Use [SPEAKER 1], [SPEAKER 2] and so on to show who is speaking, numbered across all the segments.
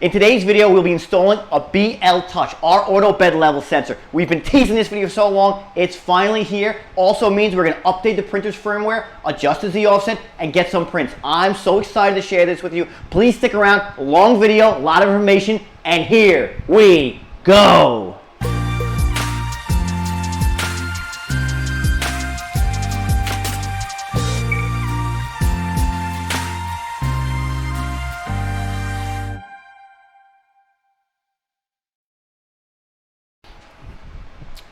[SPEAKER 1] In today's video, we'll be installing a BLTouch, our auto bed level sensor. We've been teasing this video for so long, it's finally here. Also means we're gonna update the printer's firmware, adjust the Z offset, and get some prints. I'm so excited to share this with you. Please stick around, long video, a lot of information, and here we go.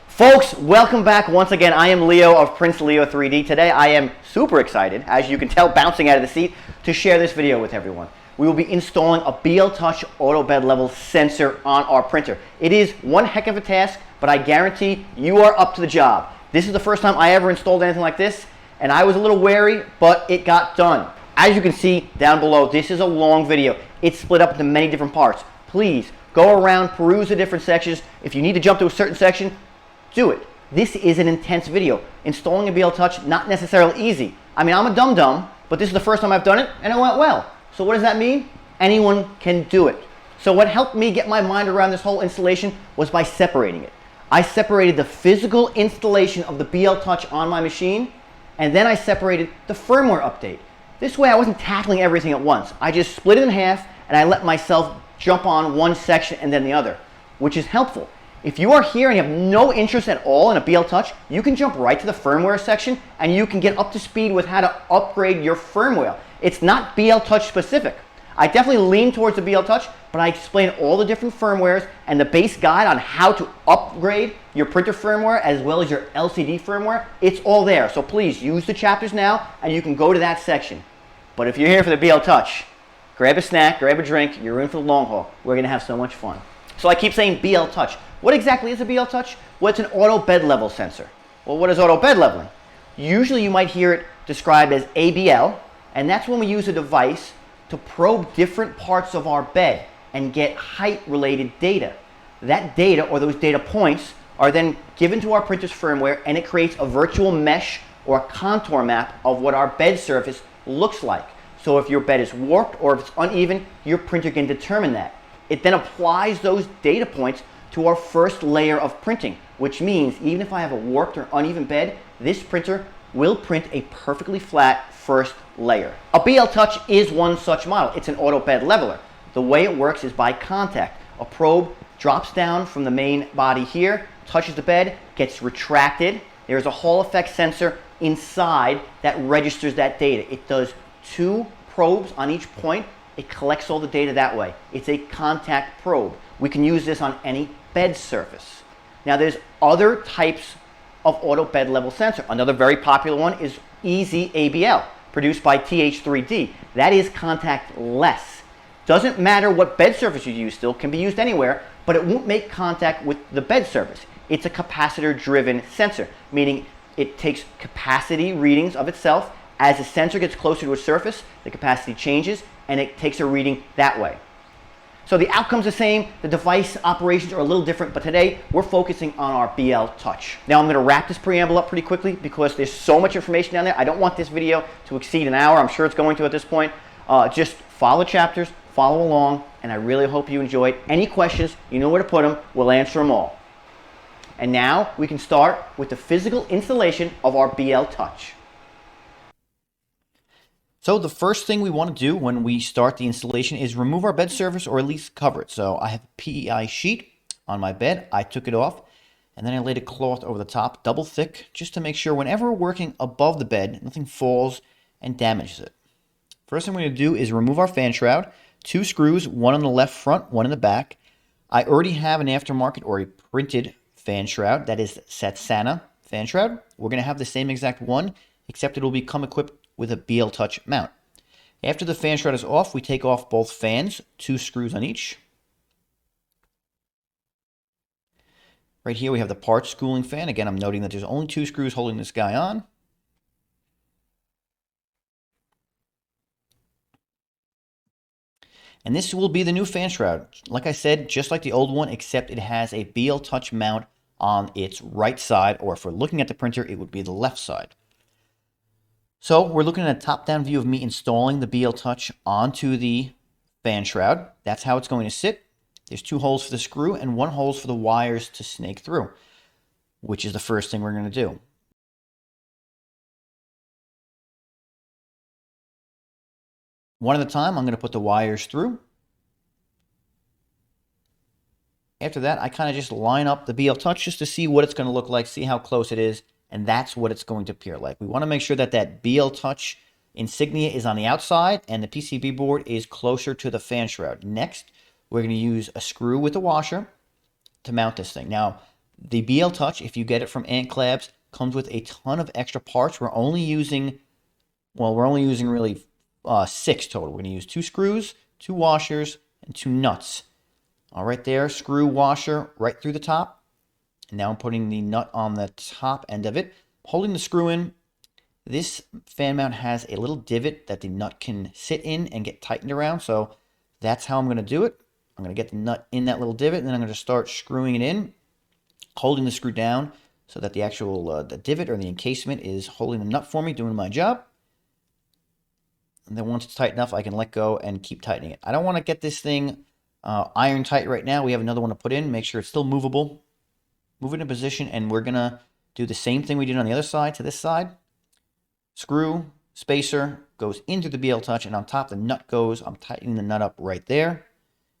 [SPEAKER 1] Folks, welcome back once again. I am Leo of Prince Leo 3D. Today I am super excited, as you can tell bouncing out of the seat, to share this video with everyone. We will be installing a BLTouch auto bed level sensor on our printer. It is one heck of a task, but I guarantee you are up to the job. This is the first time I ever installed anything like this, and I was a little wary, but it got done. As you can see down below, this is a long video. It's split up into many different parts. Please go around, peruse the different sections. If you need to jump to a certain section, do it. This is an intense video. Installing a BLTouch, not necessarily easy. I mean, I'm a dum-dum, but this is the first time I've done it, and it went well. So what does that mean? Anyone can do it. So what helped me get my mind around this whole installation was by separating it. I separated the physical installation of the BLTouch on my machine, and then I separated the firmware update. This way I wasn't tackling everything at once. I just split it in half, and I let myself jump on one section and then the other, which is helpful. If you are here and you have no interest at all in a BLTouch, you can jump right to the firmware section and you can get up to speed with how to upgrade your firmware. It's not BLTouch specific. I definitely lean towards the BLTouch, but I explain all the different firmwares and the base guide on how to upgrade your printer firmware as well as your LCD firmware. It's all there, so please use the chapters now and you can go to that section. But if you're here for the BLTouch, grab a snack, grab a drink, you're in for the long haul. We're gonna have so much fun. So I keep saying BLTouch. What exactly is a BLTouch? Well, it's an auto bed level sensor. Well, what is auto bed leveling? Usually you might hear it described as ABL, and that's when we use a device to probe different parts of our bed and get height-related data. That data, or those data points, are then given to our printer's firmware, and it creates a virtual mesh or a contour map of what our bed surface looks like. So if your bed is warped or if it's uneven, your printer can determine that. It then applies those data points to our first layer of printing, which means even if I have a warped or uneven bed, this printer will print a perfectly flat first layer. A BLTouch is one such model. It's an auto bed leveler. The way it works is by contact. A probe drops down from the main body here, touches the bed, gets retracted. There's a Hall effect sensor inside that registers that data. It does 2 probes on each point. It collects all the data that way. It's a contact probe. We can use this on any bed surface. Now there's other types of auto bed level sensor. Another very popular one is Easy ABL, produced by TH3D. That is contact-less. Doesn't matter what bed surface you use, still can be used anywhere, but it won't make contact with the bed surface. It's a capacitor-driven sensor, meaning it takes capacity readings of itself. As the sensor gets closer to a surface, the capacity changes, and it takes a reading that way. So the outcome's the same, the device operations are a little different, but today we're focusing on our BLTouch. Now I'm going to wrap this preamble up pretty quickly because there's so much information down there. I don't want this video to exceed an hour. I'm sure it's going to at this point. Just follow chapters, follow along, and I really hope you enjoyed. Any questions, you know where to put them, we'll answer them all. And now we can start with the physical installation of our BLTouch. So the first thing we want to do when we start the installation is remove our bed surface, or at least cover it. So I have a PEI sheet on my bed. I took it off and then I laid a cloth over the top, double thick, just to make sure whenever we're working above the bed, nothing falls and damages it. First thing we're going to do is remove our fan shroud. 2 screws, one on the left front, one in the back. I already have an aftermarket or a printed fan shroud. That is Satsana fan shroud. We're going to have the same exact one, except it will become equipped with a BLTouch mount. After the fan shroud is off, we take off both fans, 2 screws on each. Right here we have the parts cooling fan. Again, I'm noting that there's only 2 screws holding this guy on. And this will be the new fan shroud. Like I said, just like the old one, except it has a BLTouch mount on its right side, or if we're looking at the printer, it would be the left side. So we're looking at a top-down view of me installing the BLTouch onto the fan shroud. That's how it's going to sit. There's 2 holes for the screw and 1 hole for the wires to snake through, which is the first thing we're going to do. One at a time, I'm going to put the wires through. After that, I kind of just line up the BLTouch just to see what it's going to look like, see how close it is, and that's what it's going to appear like. We want to make sure that that BLTouch insignia is on the outside and the PCB board is closer to the fan shroud. Next, we're going to use a screw with a washer to mount this thing. Now, the BLTouch, if you get it from Ant Clabs, comes with a ton of extra parts. We're only using really 6 total. We're going to use 2 screws, 2 washers, and 2 nuts. All right there, screw washer right through the top. And now I'm putting the nut on the top end of it. Holding the screw in. This fan mount has a little divot that the nut can sit in and get tightened around. So that's how I'm going to do it. I'm going to get the nut in that little divot, and then I'm going to start screwing it in, holding the screw down so that the actual the divot or the encasement is holding the nut for me, doing my job. And then once it's tight enough, I can let go and keep tightening it. I don't want to get this thing iron tight right now. We have another one to put in, make sure it's still movable. Move it in position, and we're going to do the same thing we did on the other side to this side. Screw, spacer, goes into the BLTouch, and on top the nut goes. I'm tightening the nut up right there.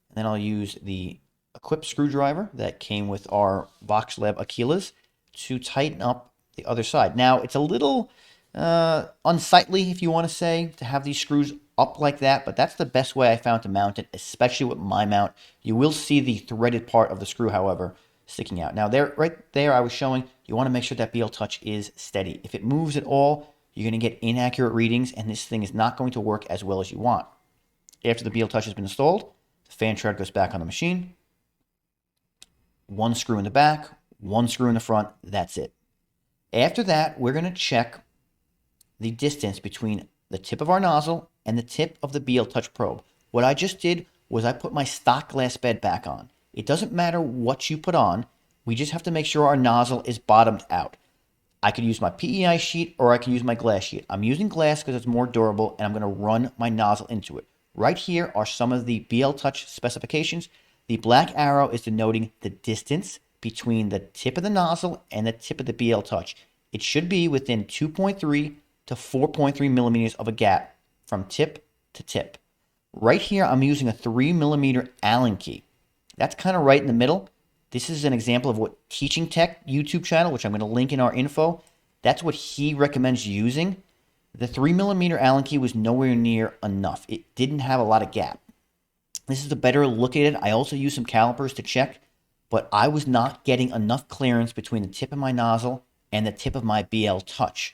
[SPEAKER 1] And then I'll use the equipped screwdriver that came with our Voxelab Aquilas to tighten up the other side. Now, it's a little unsightly, if you want to say, to have these screws up like that, but that's the best way I found to mount it, especially with my mount. You will see the threaded part of the screw, however, sticking out. Now, right there I was showing, you want to make sure that BLTouch is steady. If it moves at all, you're going to get inaccurate readings, and this thing is not going to work as well as you want. After the BLTouch has been installed, the fan shroud goes back on the machine. 1 screw in the back, 1 screw in the front, that's it. After that, we're going to check the distance between the tip of our nozzle and the tip of the BLTouch probe. What I just did was I put my stock glass bed back on. It doesn't matter what you put on, we just have to make sure our nozzle is bottomed out. I could use my PEI sheet or I can use my glass sheet. I'm using glass because it's more durable, and I'm going to run my nozzle into it. Right here are some of the BLTouch specifications. The black arrow is denoting the distance between the tip of the nozzle and the tip of the BLTouch. It should be within 2.3 to 4.3 millimeters of a gap from tip to tip. Right here, I'm using a 3 millimeter Allen key. That's kind of right in the middle. This is an example of what Teaching Tech YouTube channel, which I'm going to link in our info, that's what he recommends using. The 3 millimeter Allen key was nowhere near enough. It didn't have a lot of gap. This is a better look at it. I also used some calipers to check, but I was not getting enough clearance between the tip of my nozzle and the tip of my BLTouch.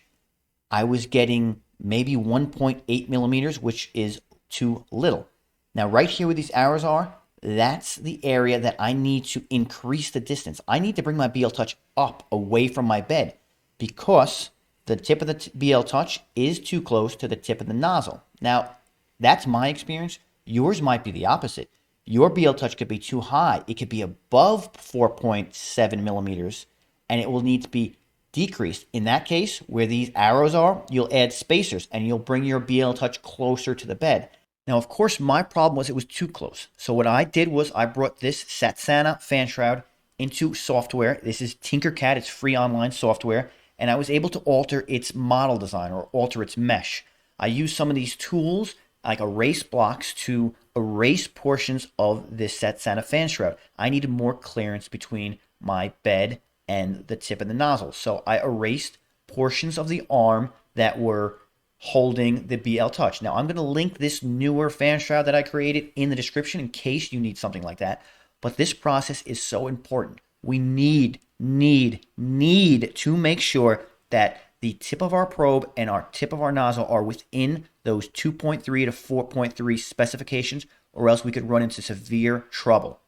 [SPEAKER 1] I was getting maybe 1.8 millimeters, which is too little. Now, right here where these arrows are, that's the area that I need to increase the distance. I need to bring my BLTouch up away from my bed because the tip of the BLTouch is too close to the tip of the nozzle. Now, that's my experience. Yours might be the opposite. Your BLTouch could be too high. It could be above 4.7 millimeters, and it will need to be decreased. In that case, where these arrows are, you'll add spacers, and you'll bring your BLTouch closer to the bed. Now, of course, my problem was it was too close. So what I did was I brought this Satsana fan shroud into software. This is Tinkercad. It's free online software. And I was able to alter its model design or alter its mesh. I used some of these tools like erase blocks to erase portions of this Satsana fan shroud. I needed more clearance between my bed and the tip of the nozzle. So I erased portions of the arm that were holding the BLTouch. Now I'm going to link this newer fan shroud that I created in the description in case you need something like that. But this process is so important. We need to make sure that the tip of our probe and our tip of our nozzle are within those 2.3 to 4.3 specifications, or else we could run into severe trouble.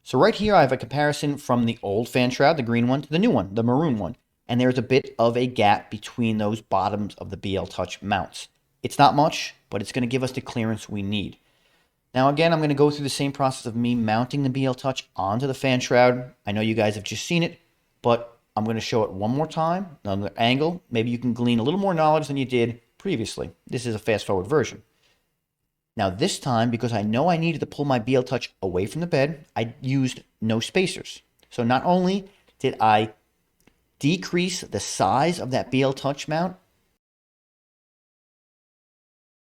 [SPEAKER 1] So right here I have a comparison from the old fan shroud, the green one, to the new one, the maroon one. And there's a bit of a gap between those bottoms of the BLTouch mounts. It's not much, but it's going to give us the clearance we need. Now again, I'm going to go through the same process of me mounting the BLTouch onto the fan shroud. I know you guys have just seen it, but I'm going to show it one more time, another angle. Maybe you can glean a little more knowledge than you did previously. This is a fast forward version. Now this time, because I know I needed to pull my BLTouch away from the bed, I used no spacers. So not only did I decrease the size of that BLTouch mount,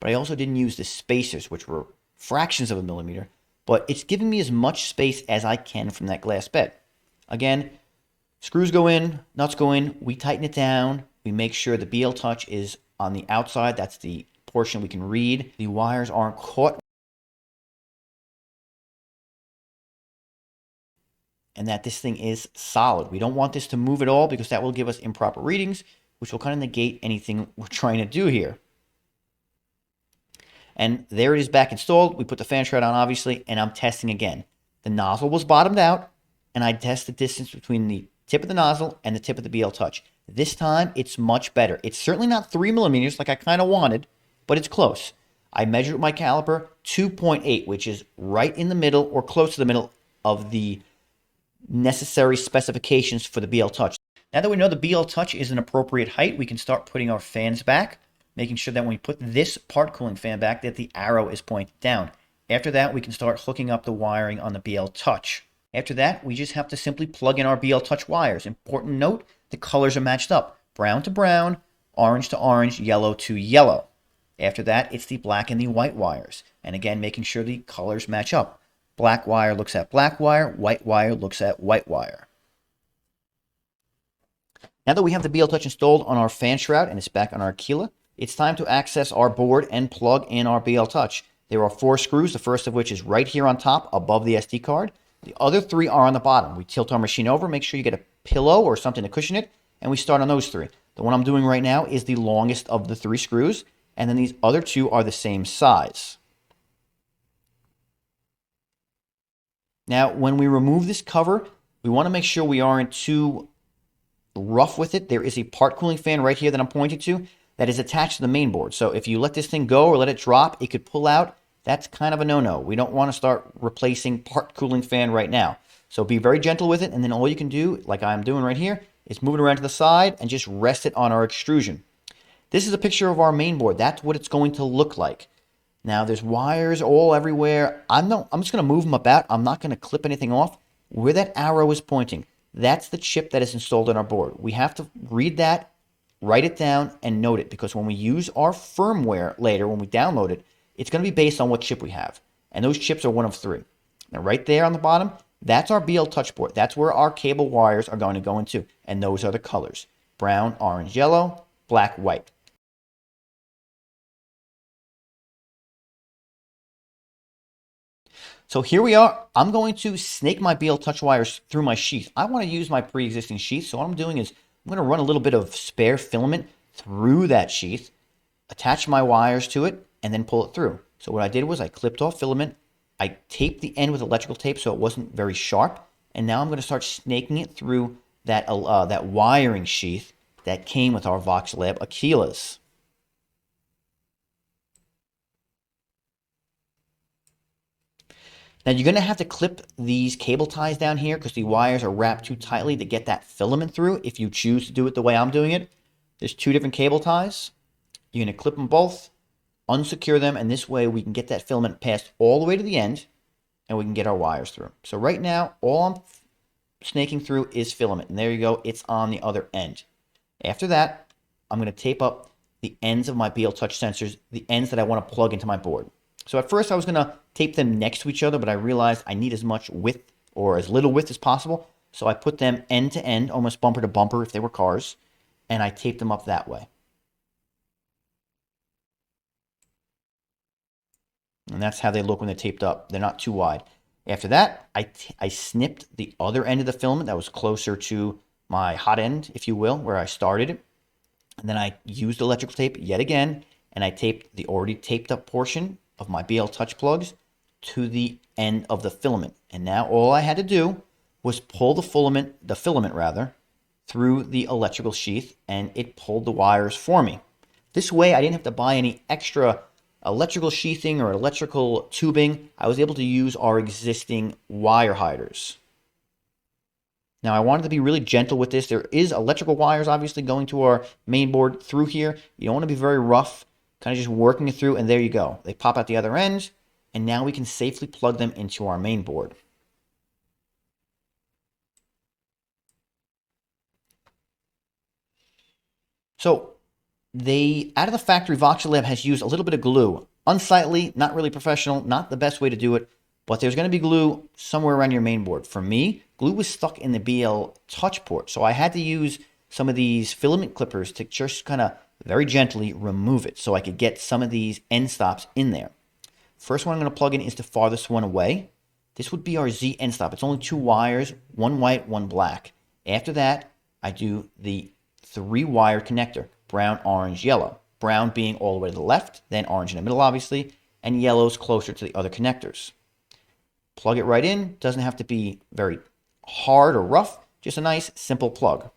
[SPEAKER 1] but I also didn't use the spacers, which were fractions of a millimeter, but it's giving me as much space as I can from that glass bed. Again, screws go in, nuts go in, we tighten it down, we make sure the BLTouch is on the outside, that's the portion we can read. The wires aren't caught, and that this thing is solid. We don't want this to move at all because that will give us improper readings, which will kind of negate anything we're trying to do here. And there it is back installed. We put the fan shroud on, obviously, and I'm testing again. The nozzle was bottomed out, and I test the distance between the tip of the nozzle and the tip of the BLTouch. This time, it's much better. It's certainly not 3 millimeters like I kind of wanted, but it's close. I measured with my caliper 2.8, which is right in the middle or close to the middle of the necessary specifications for the BLTouch. Now that we know the BLTouch is an appropriate height, we can start putting our fans back, making sure that when we put this part cooling fan back that the arrow is pointed down. After that, we can start hooking up the wiring on the BLTouch. After that, we just have to simply plug in our BLTouch wires. Important note, the colors are matched up. Brown to brown, orange to orange, yellow to yellow. After that, it's the black and the white wires. And again, making sure the colors match up. Black wire looks at black wire, white wire looks at white wire. Now that we have the BLTouch installed on our fan shroud and it's back on our Aquila, it's time to access our board and plug in our BLTouch. There are 4 screws, the first of which is right here on top above the SD card. The other 3 are on the bottom. We tilt our machine over, make sure you get a pillow or something to cushion it, and we start on those 3. The one I'm doing right now is the longest of the 3 screws, and then these other 2 are the same size. Now, when we remove this cover, we want to make sure we aren't too rough with it. There is a part cooling fan right here that I'm pointing to that is attached to the main board. So if you let this thing go or let it drop, it could pull out. That's kind of a no-no. We don't want to start replacing part cooling fan right now. So be very gentle with it, and then all you can do, like I'm doing right here, is move it around to the side and just rest it on our extrusion. This is a picture of our main board. That's what it's going to look like. Now there's wires all everywhere. I'm just going to move them about. I'm not going to clip anything off. Where that arrow is pointing, that's the chip that is installed on our board. We have to read that, write it down, and note it, because when we use our firmware later, when we download it, it's going to be based on what chip we have. And those chips are one of 3. Now right there on the bottom, that's our BLTouch board. That's where our cable wires are going to go into. And those are the colors: brown, orange, yellow, black, white. So here we are. I'm going to snake my BLTouch wires through my sheath. I want to use my pre-existing sheath, so what I'm doing is I'm going to run a little bit of spare filament through that sheath, attach my wires to it, and then pull it through. So what I did was I clipped off filament, I taped the end with electrical tape so it wasn't very sharp, and now I'm going to start snaking it through that wiring sheath that came with our Voxelab Aquilas. Now you're going to have to clip these cable ties down here because the wires are wrapped too tightly to get that filament through if you choose to do it the way I'm doing it. There's 2 different cable ties. You're going to clip them both, unsecure them, and this way we can get that filament passed all the way to the end and we can get our wires through. So right now, all I'm snaking through is filament, and there you go, it's on the other end. After that, I'm going to tape up the ends of my BLTouch sensors, the ends that I want to plug into my board. So at first I was going to tape them next to each other, but I realized I need as much width or as little width as possible. So I put them end to end, almost bumper to bumper if they were cars, and I taped them up that way. And that's how they look when they're taped up. They're not too wide. After that, I snipped the other end of the filament that was closer to my hot end, if you will, where I started it. And then I used electrical tape yet again, and I taped the already taped up portion of my BLTouch plugs to the end of the filament. And now all I had to do was pull the filament through the electrical sheath, and it pulled the wires for me. This way I didn't have to buy any extra electrical sheathing or electrical tubing. I was able to use our existing wire hiders. Now I wanted to be really gentle with this. There is electrical wires obviously going to our main board through here. You don't want to be very rough. kind of just working it through, and there you go. They pop out the other ends, and now we can safely plug them into our main board. So out of the factory, Voxelab has used a little bit of glue. Unsightly, not really professional, not the best way to do it, but there's going to be glue somewhere around your main board. For me, glue was stuck in the BLTouch port, so I had to use some of these filament clippers to just kind of very gently remove it so I could get some of these end stops in there. First one I'm going to plug in is the farthest one away. This would be our Z end stop. It's only 2 wires, one white, one black. After that, I do the 3-wire connector, brown, orange, yellow. Brown being all the way to the left, then orange in the middle, obviously, and yellow's closer to the other connectors. Plug it right in. Doesn't have to be very hard or rough, just a nice, simple plug.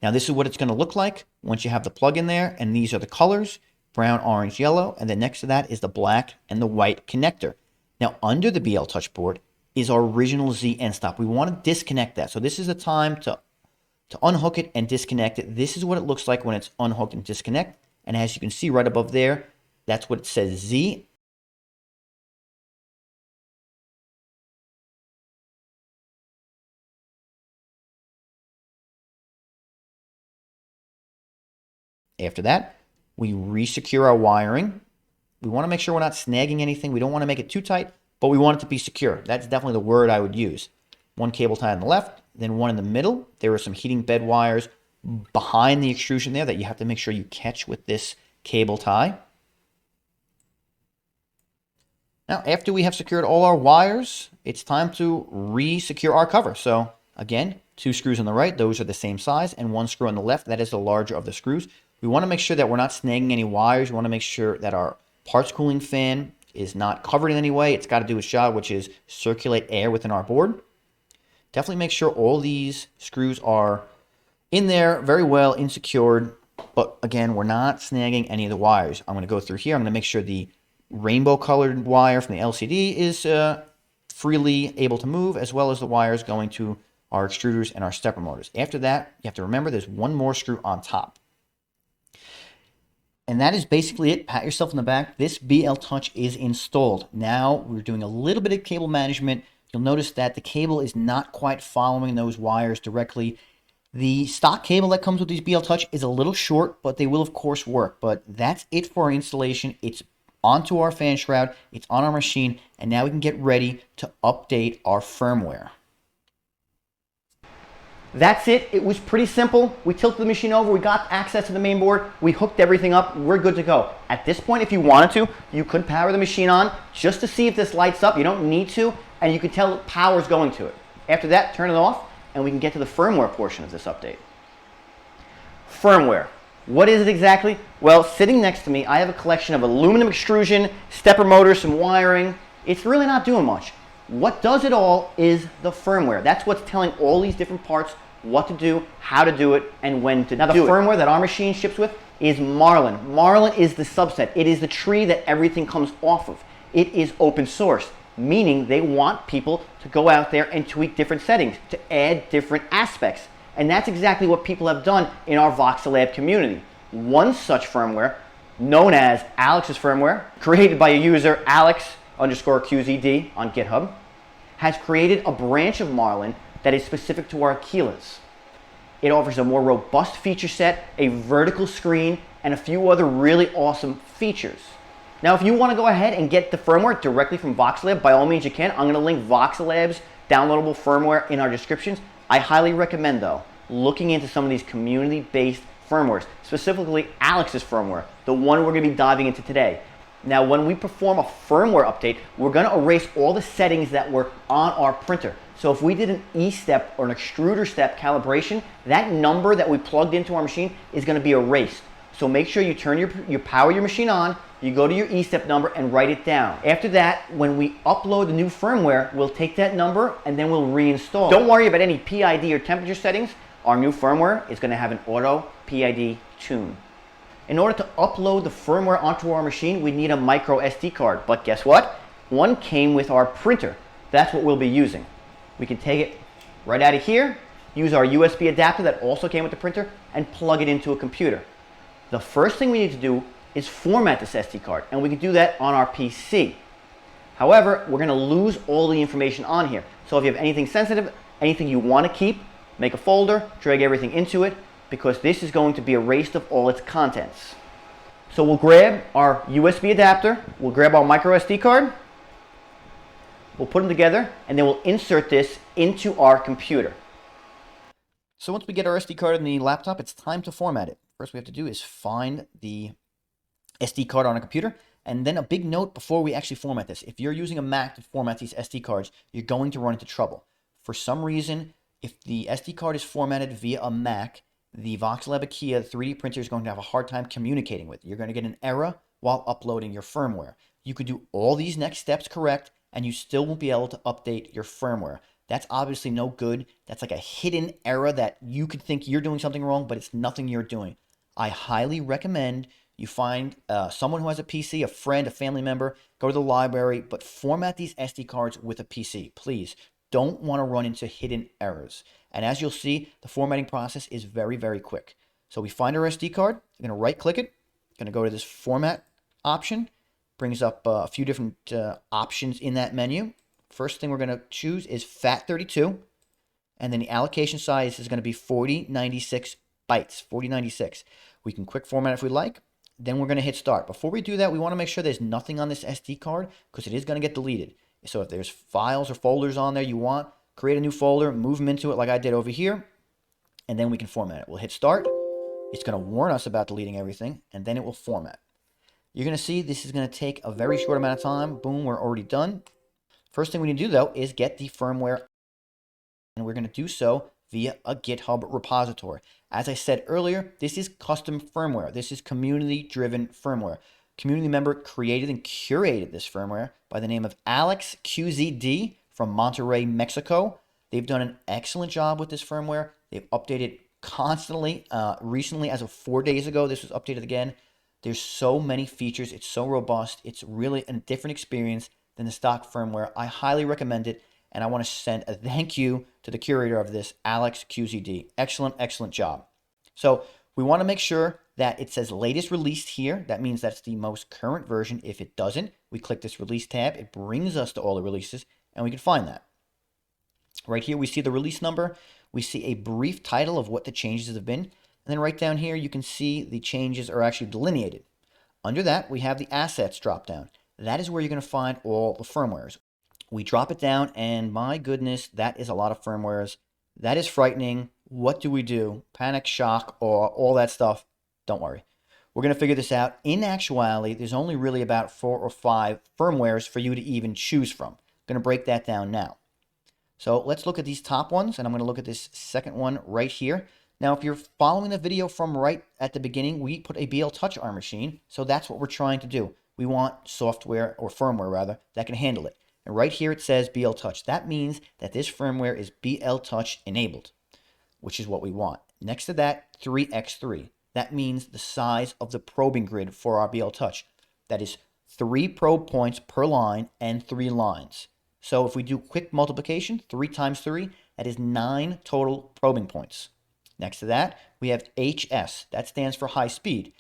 [SPEAKER 1] Now, this is what it's going to look like once you have the plug in there, and these are the colors, brown, orange, yellow, and then next to that is the black and the white connector. Now, under the BLTouch board is our original Z end stop. We want to disconnect that. So this is the time to unhook it and disconnect it. This is what it looks like when it's unhooked and disconnect. And as you can see right above there, that's what it says, Z. After that, we re-secure our wiring. We want to make sure we're not snagging anything. We don't want to make it too tight, but we want it to be secure. That's definitely the word I would use. One cable tie on the left, then one in the middle. There are some heating bed wires behind the extrusion there that you have to make sure you catch with this cable tie. Now, after we have secured all our wires, it's time to re-secure our cover. So again, 2 screws on the right, those are the same size, and 1 screw on the left, that is the larger of the screws. We want to make sure that we're not snagging any wires. We want to make sure that our parts cooling fan is not covered in any way. It's got to do its job, which is circulate air within our board. Definitely make sure all these screws are in there very well, insecured. But again, we're not snagging any of the wires. I'm going to go through here. I'm going to make sure the rainbow colored wire from the LCD is freely able to move, as well as the wires going to our extruders and our stepper motors. After that, you have to remember there's 1 more screw on top. And that is basically it. Pat yourself on the back. This BLTouch is installed. Now we're doing a little bit of cable management. You'll notice that the cable is not quite following those wires directly. The stock cable that comes with these BLTouch is a little short, but they will of course work. But that's it for our installation. It's onto our fan shroud, it's on our machine, and now we can get ready to update our firmware. That's it. It was pretty simple. We tilted the machine over, we got access to the main board, we hooked everything up, we're good to go. At this point, if you wanted to, you could power the machine on just to see if this lights up. You don't need to, and you can tell power's going to it. After that, turn it off, and we can get to the firmware portion of this update. Firmware. What is it exactly? Well, sitting next to me, I have a collection of aluminum extrusion, stepper motors, some wiring. It's really not doing much. What does it all is the firmware. That's what's telling all these different parts what to do, how to do it, and when to do it. Now, the firmware that our machine ships with is Marlin. Marlin is the subset. It is the tree that everything comes off of. It is open source, meaning they want people to go out there and tweak different settings, to add different aspects. And that's exactly what people have done in our Voxelab community. One such firmware, known as Alex's firmware, created by a user Alex_QZD on GitHub, has created a branch of Marlin that is specific to our Aquilas. It offers a more robust feature set, a vertical screen, and a few other really awesome features. Now, if you want to go ahead and get the firmware directly from Voxelab, by all means you can. I'm going to link Voxelab's downloadable firmware in our descriptions. I highly recommend, though, looking into some of these community-based firmwares, specifically Alex's firmware, the one we're going to be diving into today. Now, when we perform a firmware update, we're going to erase all the settings that were on our printer. So if we did an E-step or an extruder step calibration, that number that we plugged into our machine is going to be erased. So make sure you turn you power your machine on, you go to your E-step number and write it down. After that, when we upload the new firmware, we'll take that number and then we'll reinstall. Don't worry about any PID or temperature settings. Our new firmware is going to have an auto PID tune. In order to upload the firmware onto our machine, we need a micro SD card. But guess what? One came with our printer. That's what we'll be using. We can take it right out of here, use our USB adapter that also came with the printer, and plug it into a computer. The first thing we need to do is format this SD card, and we can do that on our PC. However, we're going to lose all the information on here. So if you have anything sensitive, anything you want to keep, make a folder, drag everything into it, because this is going to be erased of all its contents. So we'll grab our USB adapter, we'll grab our micro SD card, we'll put them together, and then we'll insert this into our computer. So once we get our SD card in the laptop, it's time to format it. First we have to do is find the SD card on a computer, and then a big note before we actually format this. If you're using a Mac to format these SD cards, you're going to run into trouble. For some reason, if the SD card is formatted via a Mac, the Voxelab Aquila 3D printer is going to have a hard time communicating with it. You're going to get an error while uploading your firmware. You could do all these next steps correct, and you still won't be able to update your firmware. That's obviously no good. That's like a hidden error that you could think you're doing something wrong, but it's nothing you're doing. I highly recommend you find someone who has a PC, a friend, a family member, go to the library, but format these SD cards with a PC. Please don't want to run into hidden errors. And as you'll see, the formatting process is very, very quick. So we find our SD card, we're going to right click it, going to go to this format option, brings up a few different options in that menu. First thing we're going to choose is FAT32, and then the allocation size is going to be 4096 bytes, 4096. We can quick format if we like. Then we're going to hit start. Before we do that, we want to make sure there's nothing on this SD card because it is going to get deleted. So if there's files or folders on there you want, create a new folder, move them into it like I did over here, and then we can format it. We'll hit start. It's going to warn us about deleting everything, and then it will format. You're going to see this is going to take a very short amount of time. Boom, we're already done. First thing we need to do, though, is get the firmware, and we're going to do so via a GitHub repository. As I said earlier, this is custom firmware. This is community-driven firmware. Community member created and curated this firmware by the name of Alex QZD from Monterrey, Mexico. They've done an excellent job with this firmware. They've updated constantly. Recently, as of 4 days ago, this was updated again. There's so many features. It's so robust. It's really a different experience than the stock firmware. I highly recommend it, and I want to send a thank you to the curator of this, Alex QZD. Excellent, excellent job. So we want to make sure that it says latest released here. That means that's the most current version. If it doesn't, we click this release tab. It brings us to all the releases, and we can find that. Right here, we see the release number. We see a brief title of what the changes have been. And then right down here, you can see the changes are actually delineated. Under that, we have the assets drop down. That is where you're going to find all the firmwares. We drop it down, and my goodness, that is a lot of firmwares. That is frightening. What do we do? Panic, shock, or all that stuff? Don't worry. We're going to figure this out. In actuality, there's only really about 4 or 5 firmwares for you to even choose from. I'm going to break that down now. So let's look at these top ones, and I'm going to look at this second one right here. Now, if you're following the video from right at the beginning, we put a BLTouch on our machine, so that's what we're trying to do. We want software, or firmware rather, that can handle it. And right here it says BLTouch. That means that this firmware is BLTouch enabled, which is what we want. Next to that, 3x3. That means the size of the probing grid for our BLTouch. That is 3 probe points per line and 3 lines. So if we do quick multiplication, 3 times 3, that is 9 total probing points. Next to that, we have HS. That stands for high speed.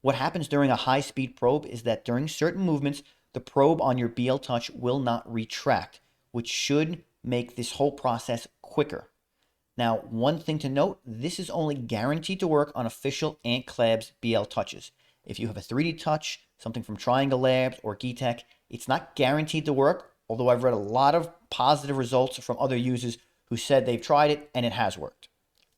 [SPEAKER 1] What happens during a high speed probe is that during certain movements, the probe on your BLTouch will not retract, which should make this whole process quicker. Now, one thing to note, this is only guaranteed to work on official Ant Labs BLTouches. If you have a 3D Touch, something from Triangle Labs or Geetek, it's not guaranteed to work, although I've read a lot of positive results from other users who said they've tried it and it has worked.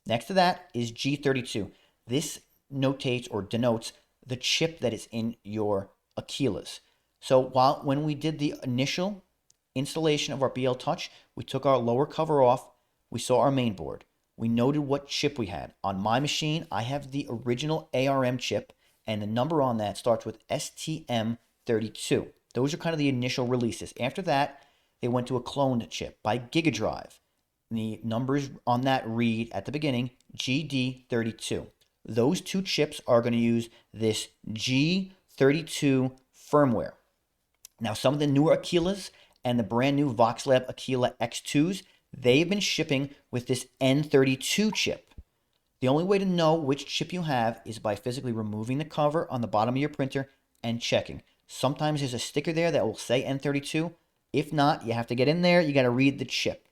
[SPEAKER 1] Next to that is G32. This notates or denotes the chip that is in your Aquilas. So when we did the initial installation of our BLTouch, we took our lower cover off, we saw our main board. We noted what chip we had. On my machine, I have the original ARM chip, and the number on that starts with STM32. Those are kind of the initial releases. After that, they went to a cloned chip by GigaDrive. The numbers on that read at the beginning GD32. Those 2 chips are going to use this G32 firmware. Now, some of the newer Aquilas and the brand new Voxelab Aquila X2s, they've been shipping with this N32 chip. The only way to know which chip you have is by physically removing the cover on the bottom of your printer and checking. Sometimes there's a sticker there that will say N32. If not, you have to get in there, you got to read the chip.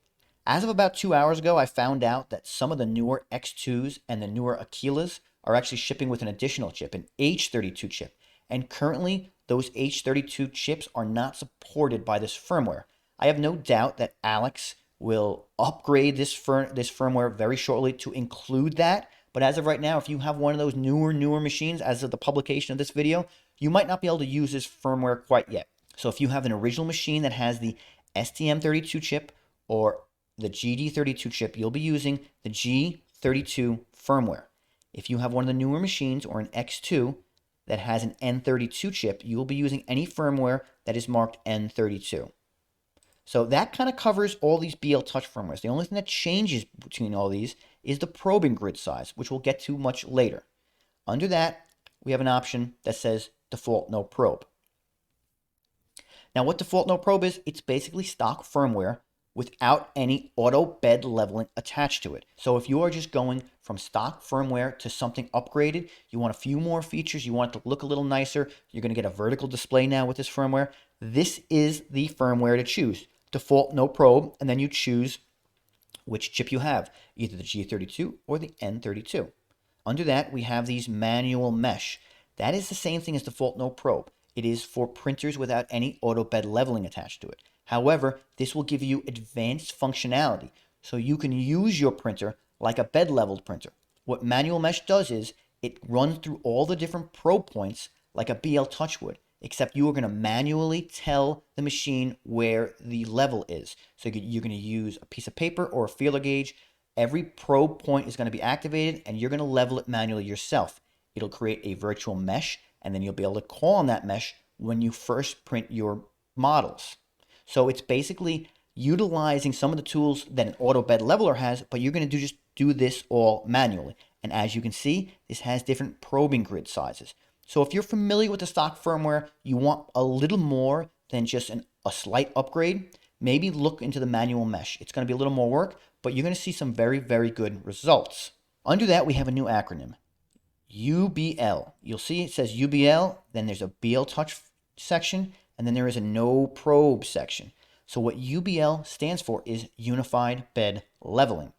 [SPEAKER 1] As of about 2 hours ago, I found out that some of the newer X2s and the newer Aquilas are actually shipping with an additional chip, an H32 chip. And currently, those H32 chips are not supported by this firmware. I have no doubt that Alex will upgrade this firmware very shortly to include that. But as of right now, if you have one of those newer machines, as of the publication of this video, you might not be able to use this firmware quite yet. So if you have an original machine that has the STM32 chip or the GD32 chip, you'll be using the G32 firmware. If you have one of the newer machines or an X2 that has an N32 chip, you will be using any firmware that is marked N32. So that kind of covers all these BLTouch firmwares. The only thing that changes between all these is the probing grid size, which we'll get to much later. Under that, we have an option that says default no probe. Now what default no probe is, it's basically stock firmware without any auto bed leveling attached to it. So if you are just going from stock firmware to something upgraded, you want a few more features, you want it to look a little nicer, you're going to get a vertical display now with this firmware, this is the firmware to choose. Default no probe, and then you choose which chip you have, either the G32 or the N32. Under that, we have these manual mesh. That is the same thing as default no probe. It is for printers without any auto bed leveling attached to it. However, this will give you advanced functionality, so you can use your printer like a bed leveled printer. What manual mesh does is it runs through all the different probe points like a BLTouch would, except you are going to manually tell the machine where the level is. So you're going to use a piece of paper or a feeler gauge. Every probe point is going to be activated, and you're going to level it manually yourself. It'll create a virtual mesh, and then you'll be able to call on that mesh when you first print your models. So it's basically utilizing some of the tools that an auto bed leveler has, but you're going to just do this all manually. And as you can see, this has different probing grid sizes. So if you're familiar with the stock firmware, you want a little more than just a slight upgrade, maybe look into the manual mesh. It's going to be a little more work, but you're going to see some very, very good results. Under that, we have a new acronym, UBL. You'll see it says UBL, then there's a BLTouch section, and then there is a no probe section. So what UBL stands for is Unified Bed Leveling.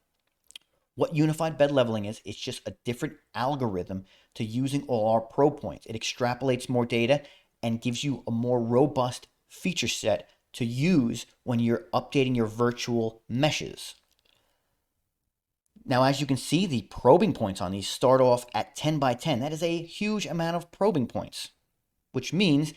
[SPEAKER 1] What Unified Bed Leveling is, it's just a different algorithm to using all our probe points. It extrapolates more data and gives you a more robust feature set to use when you're updating your virtual meshes. Now, as you can see, the probing points on these start off at 10 by 10. That is a huge amount of probing points, which means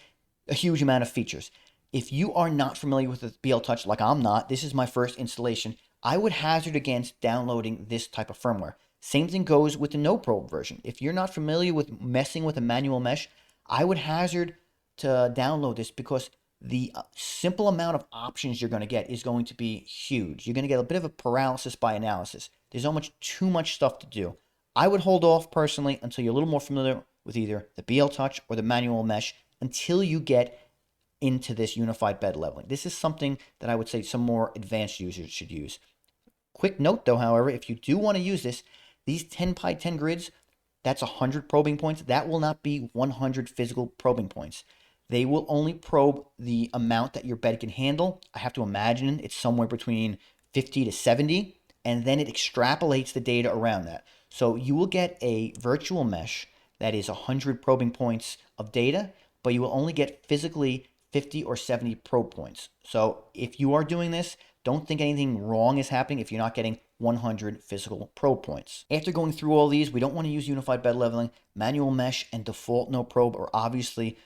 [SPEAKER 1] a huge amount of features. If you are not familiar with the BLTouch, like I'm not, this is my first installation, I would hazard against downloading this type of firmware. Same thing goes with the no probe version. If you're not familiar with messing with a manual mesh, I would hazard to download this because the simple amount of options you're going to get is going to be huge. You're going to get a bit of a paralysis by analysis. There's too much stuff to do. I would hold off personally until you're a little more familiar with either the BLTouch or the manual mesh until you get into this unified bed leveling. This is something that I would say some more advanced users should use. Quick note though, however, if you do want to use this, these 10 by 10 grids, that's 100 probing points. That will not be 100 physical probing points. They will only probe the amount that your bed can handle. I have to imagine it's somewhere between 50 to 70, and then it extrapolates the data around that. So you will get a virtual mesh that is 100 probing points of data, but you will only get physically 50 or 70 probe points. So if you are doing this, don't think anything wrong is happening if you're not getting 100 physical probe points. After going through all these, we don't want to use unified bed leveling. Manual mesh and default no probe are obviously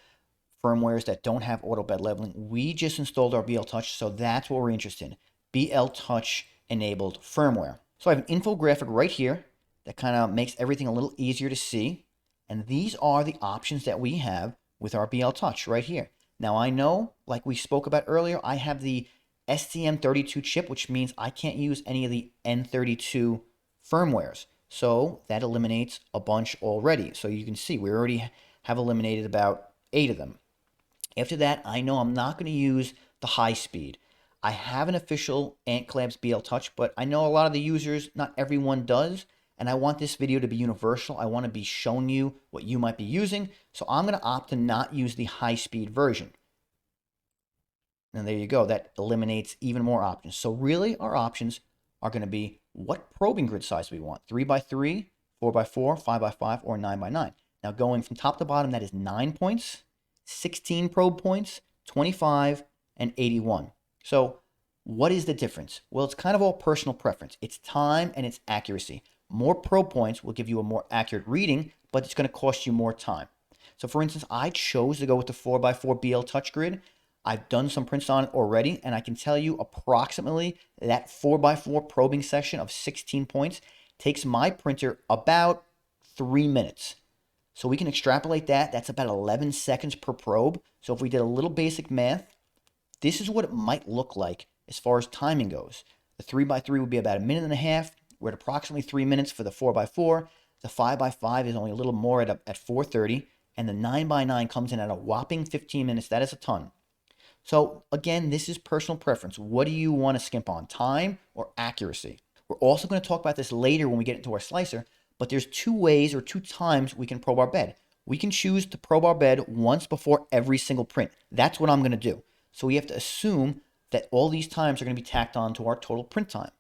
[SPEAKER 1] firmwares that don't have auto bed leveling. We just installed our BLTouch, so that's what we're interested in. BLTouch enabled firmware. So I have an infographic right here that kind of makes everything a little easier to see. And these are the options that we have with our BLTouch right here. Now I know, like we spoke about earlier, I have the STM32 chip, which means I can't use any of the N32 firmwares. So that eliminates a bunch already. So you can see we already have eliminated about 8 of them. After that, I know I'm not going to use the high speed. I have an official Ant Collabs BLTouch, but I know a lot of the users, not everyone does, and I want this video to be universal. I want to be showing you what you might be using. So I'm going to opt to not use the high-speed version. And there you go. That eliminates even more options. So really our options are going to be what probing grid size we want. 3x3, 4x4, 5x5, or 9x9. Now going from top to bottom, that is 9 points, 16 probe points, 25, and 81. So what is the difference? Well, it's kind of all personal preference. It's time and it's accuracy. More probe points will give you a more accurate reading, but it's going to cost you more time. So for instance, I chose to go with the 4x4 BLTouch grid. I've done some prints on it already, and I can tell you approximately that 4x4 probing section of 16 points takes my printer about 3 minutes. So we can extrapolate that. That's about 11 seconds per probe. So if we did a little basic math, this is what it might look like as far as timing goes. The 3x3 would be about 1.5 minutes. We're at approximately 3 minutes for the 4x4. The 5x5 is only a little more at 4:30. And the 9x9 comes in at a whopping 15 minutes. That is a ton. So again, this is personal preference. What do you want to skimp on, time or accuracy? We're also going to talk about this later when we get into our slicer, but there's 2 ways or 2 times we can probe our bed. We can choose to probe our bed once before every single print. That's what I'm going to do. So we have to assume that all these times are going to be tacked on to our total print time.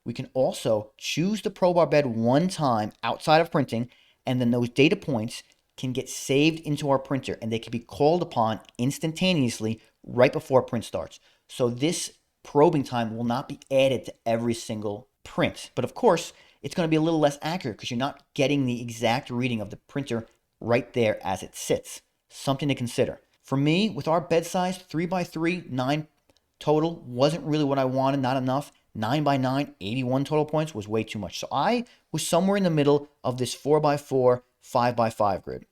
[SPEAKER 1] We can also choose to probe our bed one time outside of printing, and then those data points can get saved into our printer, and they can be called upon instantaneously right before print starts. So this probing time will not be added to every single print. But of course, it's going to be a little less accurate because you're not getting the exact reading of the printer right there as it sits. Something to consider. For me, with our bed size, 3x3, 9 total wasn't really what I wanted, not enough. 9x9, 81 total points was way too much. So I was somewhere in the middle of this 4x4, 5x5 grid.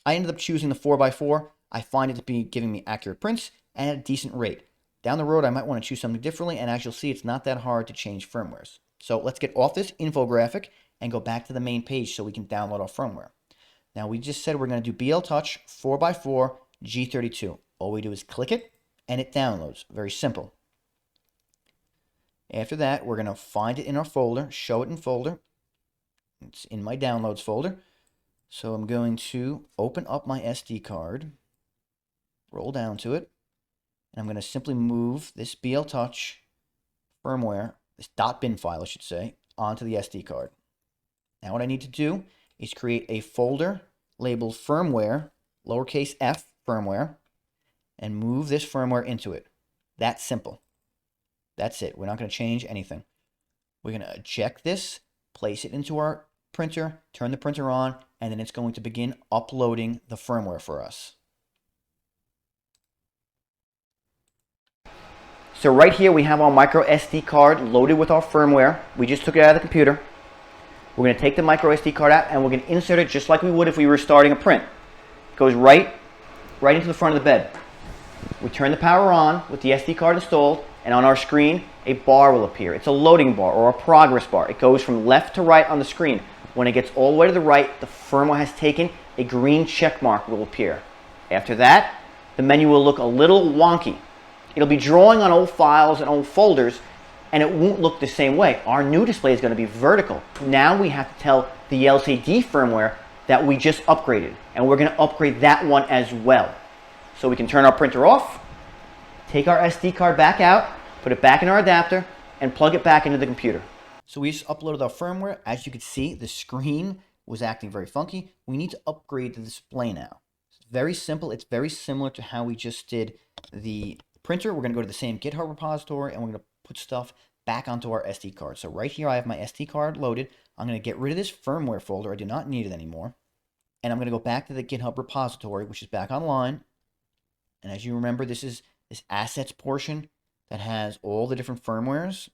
[SPEAKER 1] I ended up choosing the 4x4. I find it to be giving me accurate prints and at a decent rate. Down the road, I might want to choose something differently, and as you'll see, it's not that hard to change firmwares. So let's get off this infographic and go back to the main page so we can download our firmware. Now, we just said we're going to do BLTouch 4x4 G32. All we do is click it, and it downloads. Very simple. After that, we're going to find it in our folder, show it in folder. It's in my downloads folder. So I'm going to open up my SD card, roll down to it, and I'm going to simply move this BLTouch firmware, this .bin file I should say, onto the SD card. Now what I need to do is create a folder labeled firmware, lowercase f firmware, and move this firmware into it. That's simple. That's it. We're not going to change anything. We're going to eject this, place it into our printer, turn the printer on, and then it's going to begin uploading the firmware for us. So right here we have our micro SD card loaded with our firmware. We just took it out of the computer. We're going to take the micro SD card out and we're going to insert it just like we would if we were starting a print. It goes right into the front of the bed. We turn the power on with the SD card installed, and on our screen a bar will appear. It's a loading bar or a progress bar. It goes from left to right on the screen. When it gets all the way to the right, the firmware has taken, a green check mark will appear. After that, the menu will look a little wonky. It'll be drawing on old files and old folders, and it won't look the same way. Our new display is going to be vertical. Now we have to tell the LCD firmware that we just upgraded, and we're going to upgrade that one as well. So we can turn our printer off, take our SD card back out, put it back in our adapter, and plug it back into the computer. So we just uploaded our firmware. As you can see, the screen was acting very funky. We need to upgrade the display now. It's very simple. It's very similar to how we just did the printer. We're going to go to the same GitHub repository, and we're going to put stuff back onto our SD card. So right here I have my SD card loaded. I'm going to get rid of this firmware folder. I do not need it anymore. And I'm going to go back to the GitHub repository, which is back online. And as you remember, this is this assets portion that has all the different firmwares.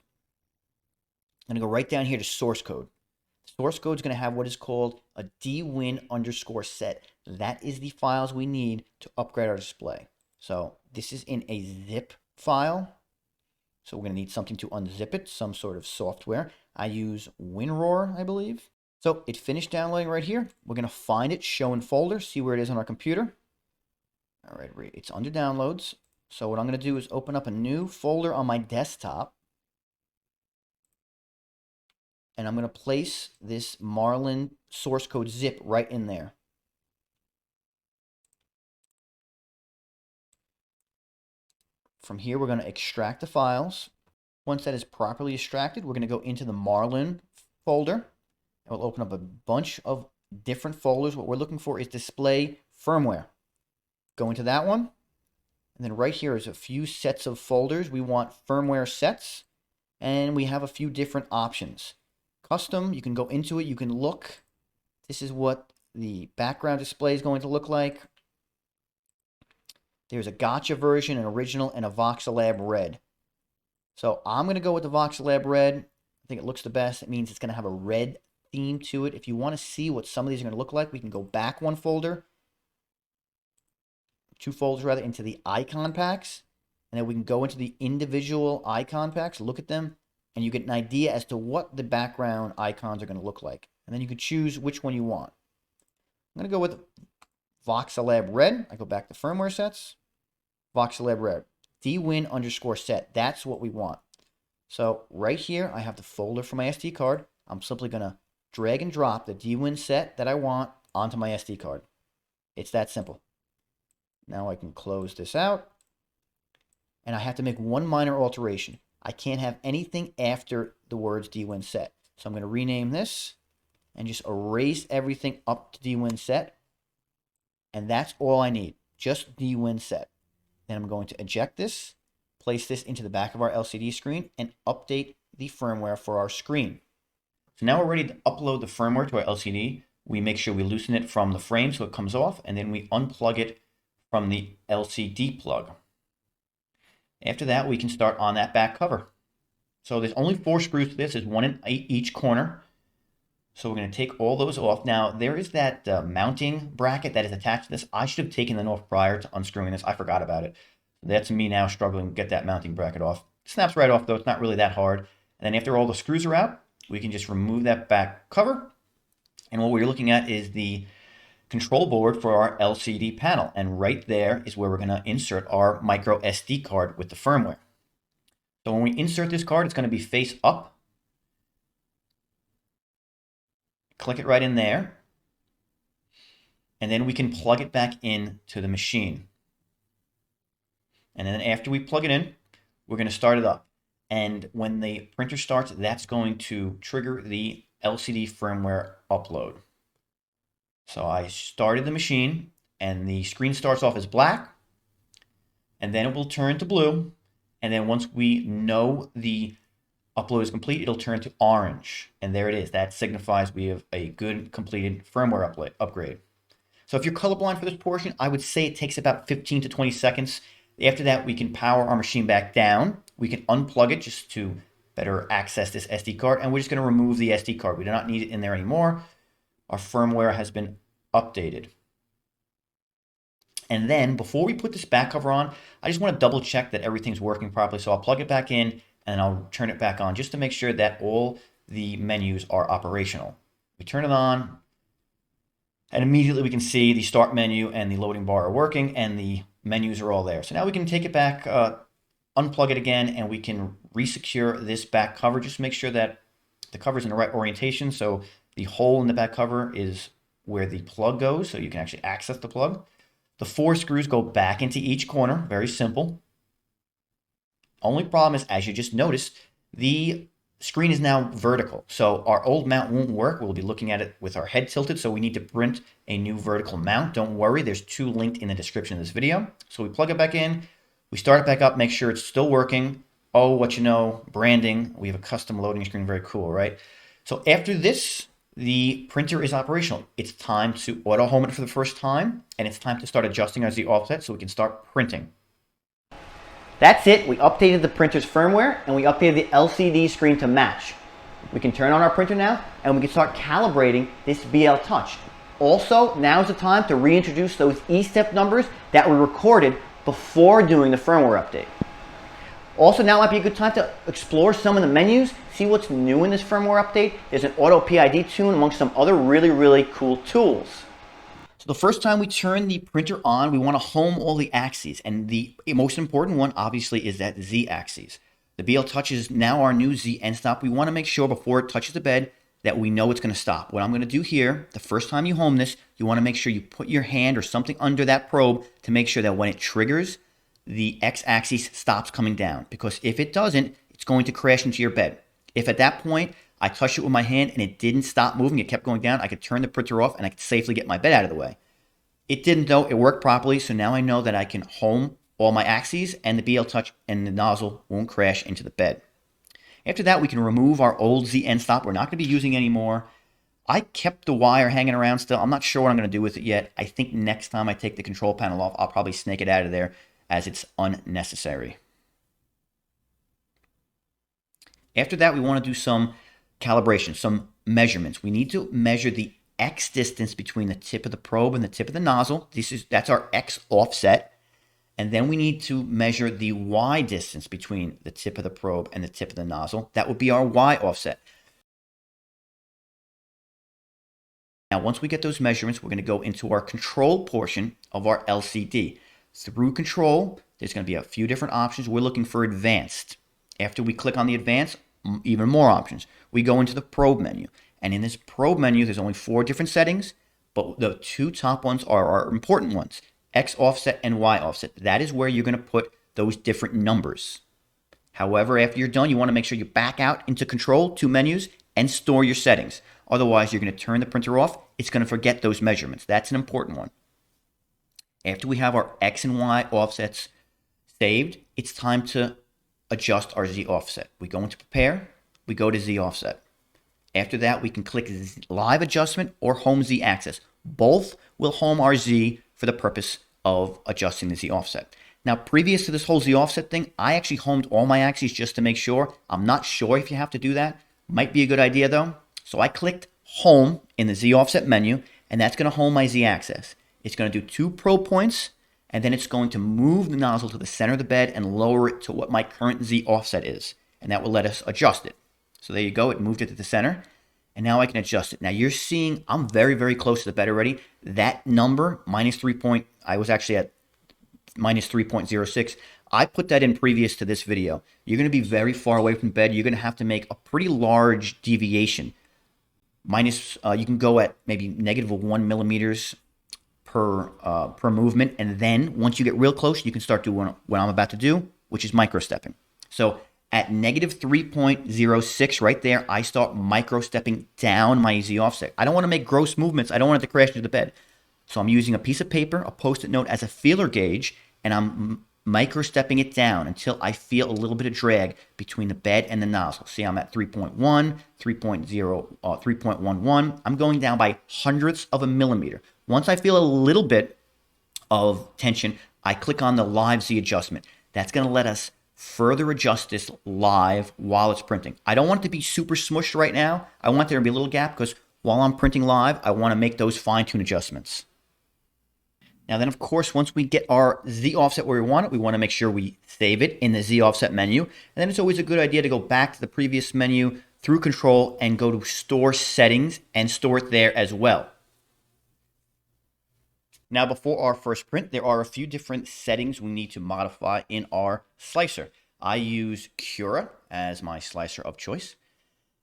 [SPEAKER 1] I'm going to go right down here to source code. Source code is going to have what is called a dwin_set. That is the files we need to upgrade our display. So this is in a zip file. So we're going to need something to unzip it, some sort of software. I use WinRAR, I believe. So it finished downloading right here. We're going to find it, show in folder, see where it is on our computer. All right, it's under downloads. So what I'm going to do is open up a new folder on my desktop. and I'm going to place this Marlin source code zip right in there. From here, we're going to extract the files. Once that is properly extracted, we're going to go into the Marlin folder. And we'll open up a bunch of different folders. What we're looking for is display firmware. Go into that one. And then right here is a few sets of folders. We want firmware sets. And we have a few different options. Custom, you can go into it. You can look. This is what the background display is going to look like. There's a gotcha version, an original, and a Voxelab Red. So I'm going to go with the Voxelab Red. I think it looks the best. It means it's going to have a red theme to it. If you want to see what some of these are going to look like, we can go back one folder, two folders rather, into the icon packs. And then we can go into the individual icon packs, look at them, and you get an idea as to what the background icons are going to look like. And then you can choose which one you want. I'm going to go with Voxelab Red. I go back to firmware sets. Voxelab Red. dwin_set. That's what we want. So right here, I have the folder for my SD card. I'm simply going to drag and drop the dwin set that I want onto my SD card. It's that simple. Now I can close this out. And I have to make one minor alteration. I can't have anything after the words dwin set. So I'm going to rename this and just erase everything up to dwin set. And that's all I need, just dwin set. Then I'm going to eject this, place this into the back of our LCD screen, and update the firmware for our screen. So now we're ready to upload the firmware to our LCD. We make sure we loosen it from the frame so it comes off, and then we unplug it from the LCD plug. After that, we can start on that back cover. So there's only 4 screws to this. There's one in each corner. So we're going to take all those off. Now, there is that mounting bracket that is attached to this. I should have taken that off prior to unscrewing this. I forgot about it. That's me now struggling to get that mounting bracket off. It snaps right off, though. It's not really that hard. And then after all the screws are out, we can just remove that back cover. And what we're looking at is the control board for our LCD panel. And right there is where we're going to insert our micro SD card with the firmware. So when we insert this card, it's going to be face up. Click it right in there. And then we can plug it back in to the machine. And then after we plug it in, we're going to start it up. And when the printer starts, that's going to trigger the LCD firmware upload. So I started the machine, and the screen starts off as black, and then it will turn to blue. And then once we know the upload is complete, it'll turn to orange. And there it is. That signifies we have a good completed firmware upgrade. So if you're colorblind for this portion, I would say it takes about 15 to 20 seconds. After that, we can power our machine back down. We can unplug it just to better access this SD card. And we're just going to remove the SD card. We do not need it in there anymore. Our firmware has been updated. And then before we put this back cover on, I just want to double check that everything's working properly. So I'll plug it back in and I'll turn it back on just to make sure that all the menus are operational. We turn it on, and immediately we can see the start menu and the loading bar are working, and the menus are all there. So now we can take it back, unplug it again, and we can resecure this back cover. Just make sure that the cover is in the right orientation. So the hole in the back cover is where the plug goes, so you can actually access the plug. The 4 screws go back into each corner. Very simple. Only problem is, as you just noticed, the screen is now vertical. So our old mount won't work. We'll be looking at it with our head tilted. So we need to print a new vertical mount. Don't worry, there's 2 linked in the description of this video. So we plug it back in. We start it back up, make sure it's still working. Oh, what you know, branding. We have a custom loading screen. Very cool, right? So after this, the printer is operational. It's time to auto home it for the first time, and it's time to start adjusting our Z offset so we can start printing. That's it. We updated the printer's firmware, and we updated the LCD screen to match. We can turn on our printer now, and we can start calibrating this BLTouch. Also, now's the time to reintroduce those E-step numbers that were recorded before doing the firmware update. Also, now might be a good time to explore some of the menus, see what's new in this firmware update. There's an auto PID tune amongst some other really cool tools. So the first time we turn the printer on, we want to home all the axes. And the most important one, obviously, is that Z axis. The BLTouch is now our new Z end stop. We want to make sure before it touches the bed that we know it's going to stop. What I'm going to do here, the first time you home this, you want to make sure you put your hand or something under that probe to make sure that when it triggers, the x-axis stops coming down. Because if it doesn't, it's going to crash into your bed. If at that point I touched it with my hand and it didn't stop moving, it kept going down, I could turn the printer off and I could safely get my bed out of the way. It didn't though, it worked properly, so now I know that I can home all my axes and the BLTouch and the nozzle won't crash into the bed. After that, we can remove our old Z end stop. We're not going to be using anymore. I kept the wire hanging around still. I'm not sure what I'm going to do with it yet. I think next time I take the control panel off, I'll probably snake it out of there as it's unnecessary. After that, we want to do some calibration, some measurements. We need to measure the X distance between the tip of the probe and the tip of the nozzle. That's our X offset. And then we need to measure the Y distance between the tip of the probe and the tip of the nozzle. That would be our Y offset. Now, once we get those measurements, we're going to go into our control portion of our LCD. Through control, there's going to be a few different options. We're looking for advanced. After we click on the advanced, even more options. We go into the probe menu. And in this probe menu, there's only 4 different settings, but the 2 top ones are our important ones. X offset and Y offset. That is where you're going to put those different numbers. However, after you're done, you want to make sure you back out into control, 2 menus, and store your settings. Otherwise, you're going to turn the printer off. It's going to forget those measurements. That's an important one. After we have our X and Y offsets saved, it's time to adjust our Z offset. We go into prepare, we go to Z offset. After that, we can click live adjustment or home Z axis. Both will home our Z for the purpose of adjusting the Z offset. Now, previous to this whole Z offset thing, I actually homed all my axes just to make sure. I'm not sure if you have to do that. Might be a good idea though. So I clicked home in the Z offset menu, and that's going to home my Z axis. It's going to do 2 probe points, and then it's going to move the nozzle to the center of the bed and lower it to what my current Z offset is. And that will let us adjust it. So there you go. It moved it to the center. And now I can adjust it. Now you're seeing I'm very, very close to the bed already. That number, I was actually at minus 3.06. I put that in previous to this video. You're going to be very far away from the bed. You're going to have to make a pretty large deviation. You can go at maybe -1 millimeters per movement. And then once you get real close, you can start doing what I'm about to do, which is micro-stepping. So at -3.06 right there, I start micro-stepping down my Z offset. I don't want to make gross movements. I don't want it to crash into the bed. So I'm using a piece of paper, a Post-it note as a feeler gauge, and I'm micro-stepping it down until I feel a little bit of drag between the bed and the nozzle. See, I'm at 3.1, 3.0, 3.11. I'm going down by hundredths of a millimeter. Once I feel a little bit of tension, I click on the live Z adjustment. That's going to let us further adjust this live while it's printing. I don't want it to be super smushed right now. I want there to be a little gap because while I'm printing live, I want to make those fine-tune adjustments. Now then, of course, once we get our Z offset where we want it, we want to make sure we save it in the Z offset menu. And then it's always a good idea to go back to the previous menu through control and go to store settings and store it there as well. Now, before our first print, there are a few different settings we need to modify in our slicer. I use Cura as my slicer of choice.